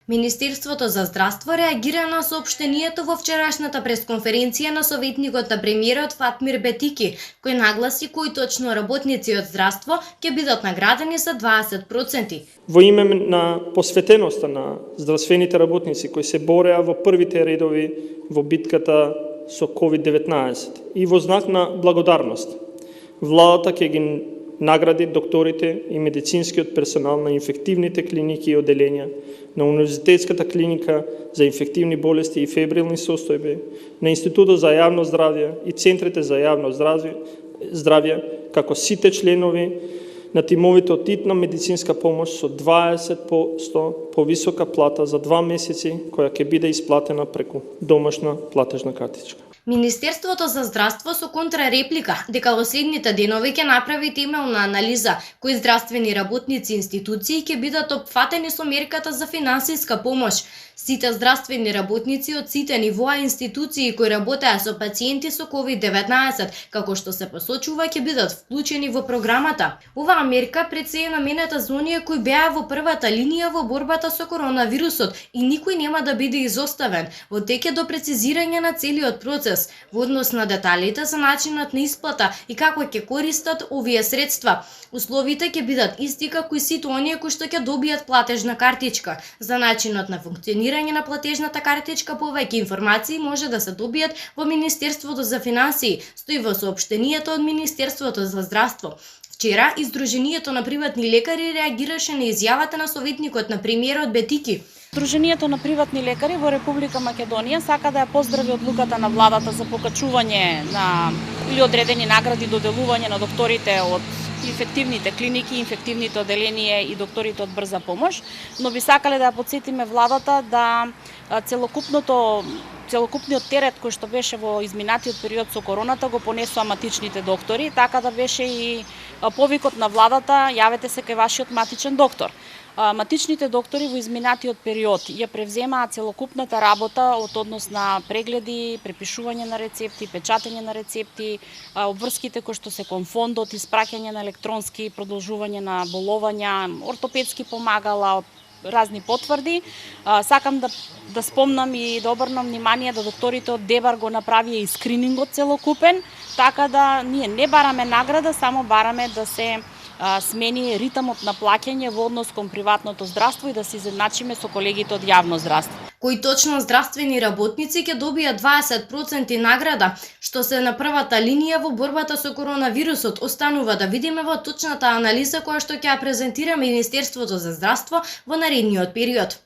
Министерството за здравство реагира на соопштението во вчерашната пресконференција на советникот на премиерот Фатмир Бетики, кој нагласи кои точно работници од здравство ќе бидат наградени за 20%. Во име на посветеноста на здравствените работници кои се бореа во првите редови во битката со COVID-19 и во знак на благодарност, владата ќе ги награди докторите и медицинскиот персонал на инфективните клиники и оделенија, на Универзитетската клиника за инфективни болести и фебрилни состојби, на Институтот за јавно здравје и Центрите за јавно здравје, како сите членови на тимовите од итна медицинска помош со 20% повисока плата за 2 месеци, која ќе биде исплатена преку домашна платежна картичка. Министерството за здравство со контрареплика дека во следните денови ќе направи темелна анализа кои здравствени работници и институции ќе бидат опфатени со мерката за финансиска помош. Сите здравствени работници од сите нивоа институции кои работеа со пациенти со COVID-19, како што се посочува, ќе бидат вклучени во програмата. Оваа мерка пред се е наменета за оние кои беа во првата линија во борбата со коронавирусот и никој нема да биде изоставен. Во тек е до прецизирање на целиот процес во однос на деталите за начинот на исплата и како ќе користат овие средства. Условите ќе бидат исти како и сите оние кои што ќе добијат платежна картичка. За начинот на функционирање на платежната картичка повеќе информации може да се добијат во Министерството за финансии, стои во соопштението од Министерството за здравство. Вчера Издруженијето на приватни лекари реагираше на изјавата на советникот на премиерот Бетики. Сдруженијето на приватни лекари во Република Македонија сака да ја поздрави одлуката на владата за покачување на или одредени награди доделување на докторите од инфективните клиники, инфективните оделенија и докторите од брза помош, но би сакале да ја потсетиме владата да целокупниот терет кој што беше во изминатиот период со короната го понесоа матичните доктори, така да беше и повикот на владата јавете се кај вашиот матичен доктор. Матичните доктори во изминатиот период ја превземаа целокупната работа од однос на прегледи, препишување на рецепти, печатење на рецепти, обврските кои што се кон фондот, испраќање на електронски продолжување на боловања, ортопедски помагала, разни потврди. Сакам да спомнам и да обрнам внимание да докторите од ДЕБАР го направија и скринингот целокупен, така да ние не бараме награда, само бараме да се смени ритмот на плаќање во однос кон приватното здравство и да се изедначиме со колегите од јавно здравство. Кои точно здравствени работници ќе добијат 20% награда, што се на првата линија во борбата со коронавирусот, останува да видиме во точната анализа која што ќе ја презентира Министерството за здравство во наредниот период.